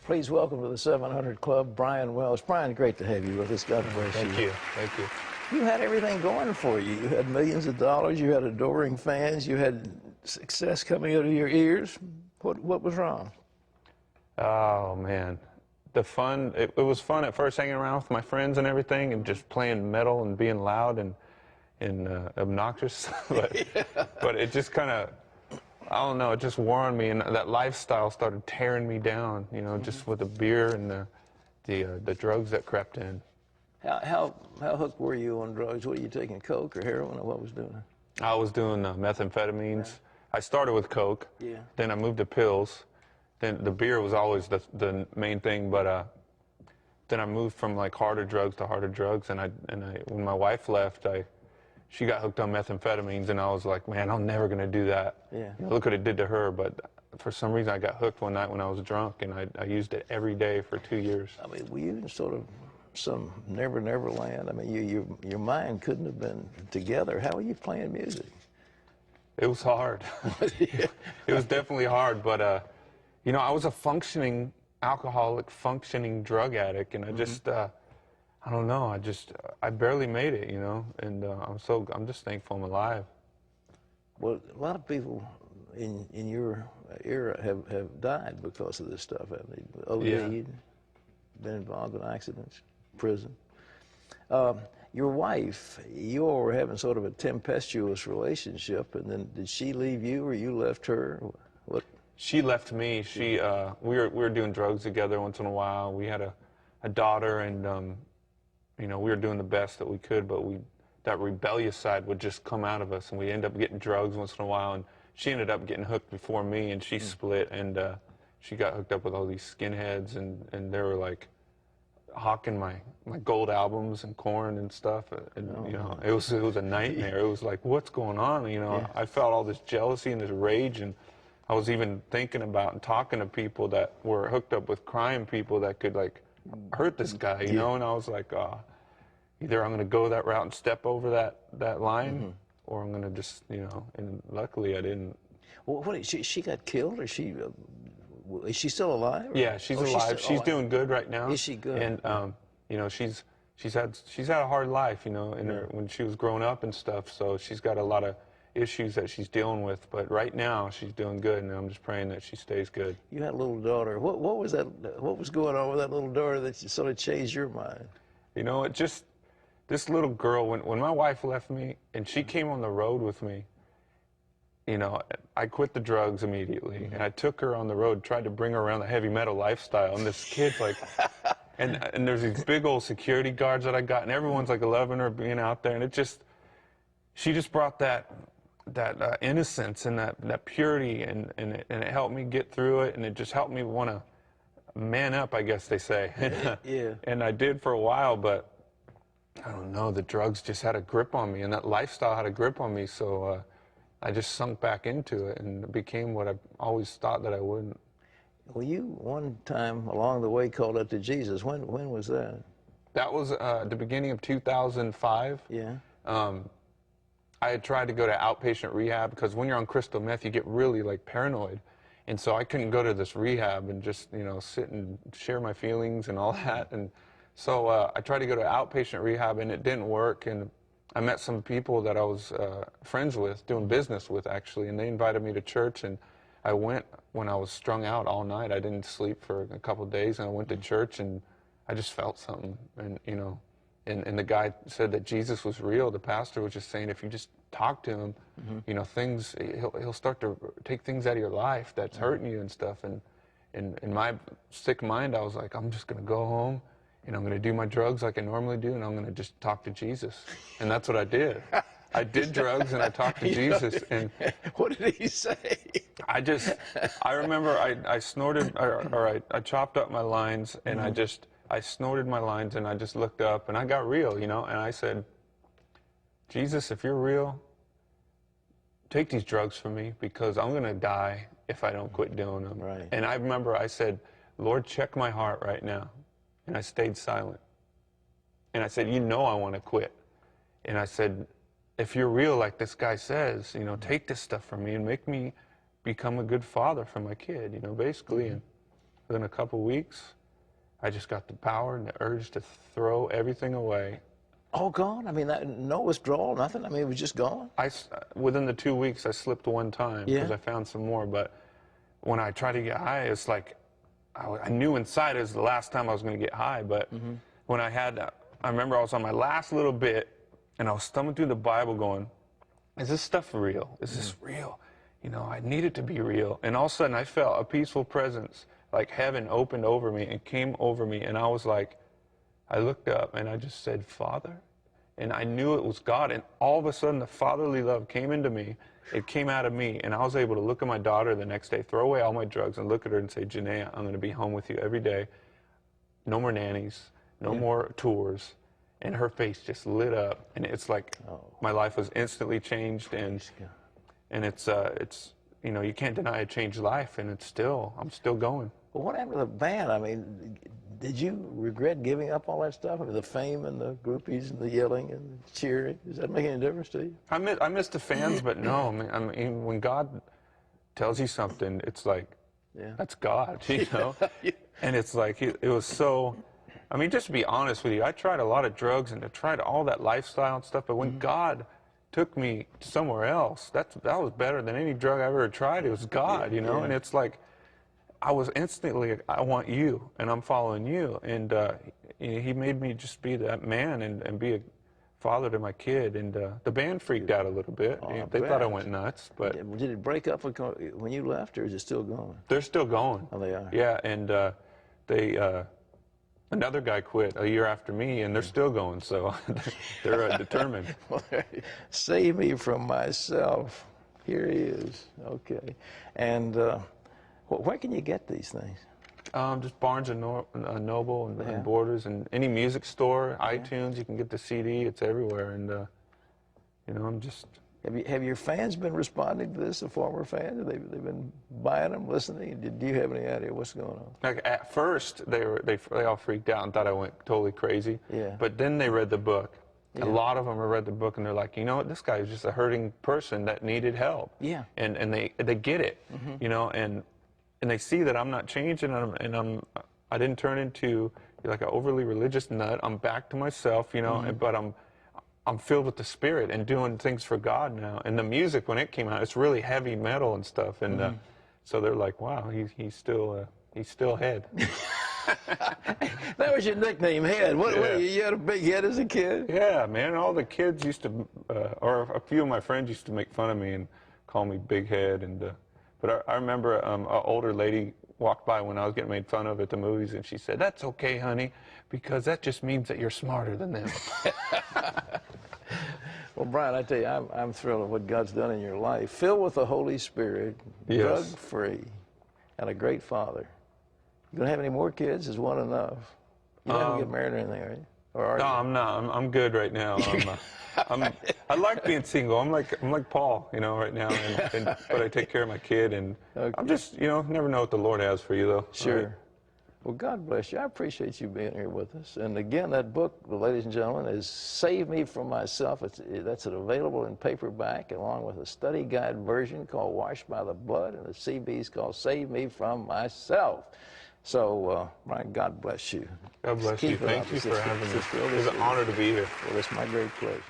Please welcome to the 700 Club, Brian Welch. Brian, great to have you with us. God bless you. Thank you. Thank you. You had everything going for you. You had millions of dollars. You had adoring fans. You had success coming out of your ears. What was wrong? Oh, man. The fun, it was fun at first hanging around with my friends and everything and just playing metal and being loud and obnoxious. but it just kind of, I don't know, it just wore on me, and that lifestyle started tearing me down, you know, just with the beer and the drugs that crept in. How hooked were you on drugs? What, are you taking coke or heroin, or what was doing? I was doing methamphetamines. Right. I started with coke. Yeah. Then I moved to pills. Then the beer was always the main thing, but then I moved from like harder drugs to harder drugs, and when my wife left, she got hooked on methamphetamines, and I was like, man, I'm never gonna do that. Yeah. You know, look what it did to her. But for some reason, I got hooked one night when I was drunk, and I used it every day for 2 years. I mean, were you in sort of some never land? I mean, your mind couldn't have been together. How were you playing music? It was hard. It was definitely hard, but you know, I was a functioning alcoholic, functioning drug addict, and I just I don't know. I barely made it, you know, and I'm just thankful I'm alive. Well, a lot of people in your era have died because of this stuff, haven't they? OD'd, yeah. Been involved in accidents, prison. Your wife, you all were having sort of a tempestuous relationship, and then did she leave you, or you left her? What? She left me. We were doing drugs together once in a while. We had a daughter, and you know, we were doing the best that we could, but that rebellious side would just come out of us, and we end up getting drugs once in a while. And she ended up getting hooked before me, and she split, and she got hooked up with all these skinheads, and they were like hawking my gold albums and Korn and stuff, and you know, it was a nightmare. It was like, what's going on? You know, yeah. I felt all this jealousy and this rage, and I was even thinking about and talking to people that were hooked up with crime people that could like hurt this guy, you know, and I was like, either I'm going to go that route and step over that line, or I'm going to just, you know, and luckily I didn't. Well, what, she got killed, or is she still alive? Or? Yeah, she's alive. She's doing good right now. Is she good? And, you know, she's had a hard life, you know, when she was growing up and stuff, so she's got a lot of issues that she's dealing with, but right now she's doing good, and I'm just praying that she stays good. You had a little daughter. What was that? What was going on with that little daughter that sort of changed your mind? You know, it just, this little girl, when my wife left me and she came on the road with me, you know, I quit the drugs immediately, and I took her on the road, tried to bring her around the heavy metal lifestyle, and this kid's like, and there's these big old security guards that I got, and everyone's like loving her being out there, and she just brought that innocence and that purity, and it helped me get through it, and it just helped me want to man up, I guess they say. Yeah. And I did for a while, but I don't know, the drugs just had a grip on me, and that lifestyle had a grip on me, so I just sunk back into it and became what I always thought that I wouldn't. Well, you one time along the way called out to Jesus. When was that? That was the beginning of 2005. Yeah. I had tried to go to outpatient rehab, because when you're on crystal meth, you get really like paranoid. And so I couldn't go to this rehab and just, you know, sit and share my feelings and all that. And so I tried to go to outpatient rehab, and it didn't work. And I met some people that I was friends with, doing business with actually, and they invited me to church, and I went when I was strung out all night. I didn't sleep for a couple of days, and I went to church, and I just felt something, and you know. And the guy said that Jesus was real. The pastor was just saying, if you just talk to him, you know, he'll start to take things out of your life that's hurting you and stuff. And in my sick mind, I was like, I'm just going to go home, and I'm going to do my drugs like I normally do, and I'm going to just talk to Jesus. And that's what I did. I did drugs, and I talked to Jesus. And what did he say? I remember I snorted, or I chopped up my lines, and I snorted my lines, and I just looked up, and I got real, you know, and I said, Jesus, if you're real, take these drugs from me, because I'm going to die if I don't quit doing them. Right. And I remember I said, Lord, check my heart right now. And I stayed silent. And I said, you know I want to quit. And I said, if you're real like this guy says, you know, take this stuff from me and make me become a good father for my kid, you know, basically. And within a couple weeks, I just got the power and the urge to throw everything away. All gone? I mean, no withdrawal, nothing? I mean, it was just gone? Within the 2 weeks, I slipped one time because I found some more. But when I tried to get high, it's like I knew inside it was the last time I was going to get high. But when I remember I was on my last little bit, and I was thumbing through the Bible going, is this stuff real? Is this real? You know, I need it to be real. And all of a sudden, I felt a peaceful presence, like heaven opened over me and came over me. And I was like, I looked up and I just said, Father. And I knew it was God. And all of a sudden, the fatherly love came into me. It came out of me. And I was able to look at my daughter the next day, throw away all my drugs, and look at her and say, Janaea, I'm going to be home with you every day. No more nannies, no more tours. And her face just lit up. And it's like my life was instantly changed. And it's you know, you can't deny a changed life. And I'm still going. Well, what happened to the band? I mean, did you regret giving up all that stuff? I mean, the fame and the groupies and the yelling and the cheering. Does that make any difference to you? I miss the fans, but no. I mean, when God tells you something, it's like, that's God, you know? And it's like, it was so, I mean, just to be honest with you, I tried a lot of drugs and I tried all that lifestyle and stuff, but when God took me somewhere else, that was better than any drug I've ever tried. It was God, you know? And it's like, I was instantly, I want you, and I'm following you. And he made me just be that man and be a father to my kid. And the band freaked out a little bit. They thought I went nuts. But did it break up when you left, or is it still going? They're still going. Oh, they are? Yeah, and another guy quit a year after me, and they're still going, so they're determined. Save me from myself. Here he is. Okay. And where can you get these things? Just Barnes and Noble and Borders, and any music store, iTunes. You can get the CD. It's everywhere, and you know, I'm just. Have your fans been responding to this? The former fans, they've been buying them, listening. Do you have any idea what's going on? Like at first, they all freaked out and thought I went totally crazy. Yeah. But then they read the book. A lot of them have read the book, and they're like, you know what, this guy is just a hurting person that needed help. Yeah. And they get it, you know, and they see that I'm not changing, and I didn't turn into like an overly religious nut. I'm back to myself, you know, but I'm filled with the Spirit and doing things for God now. And the music, when it came out, it's really heavy metal and stuff, and so they're like, wow, he's still Head. That was your nickname, Head. What, you had a big head as a kid? Yeah, man. All the kids used to, or a few of my friends used to make fun of me and call me Big Head. And but I remember an older lady walked by when I was getting made fun of at the movies, and she said, "That's okay, honey, because that just means that you're smarter than them." Well, Brian, I tell you, I'm thrilled at what God's done in your life. Filled with the Holy Spirit, drug-free, and a great father. You gonna have any more kids? Is one enough? You don't get married or anything, are you? Or are no, you? I'm not. I'm good right now. I like being single. I'm like Paul, you know, right now. But I take care of my kid, and I'm just, you know, never know what the Lord has for you, though. Sure. Right? Well, God bless you. I appreciate you being here with us. And again, that book, ladies and gentlemen, is Save Me From Myself. That's available in paperback, along with a study guide version called Washed by the Blood, and the CB is called Save Me From Myself. So, Brian, God bless you. God bless you. Thank you for having me. It was an honor to be here. Well, it's my great pleasure.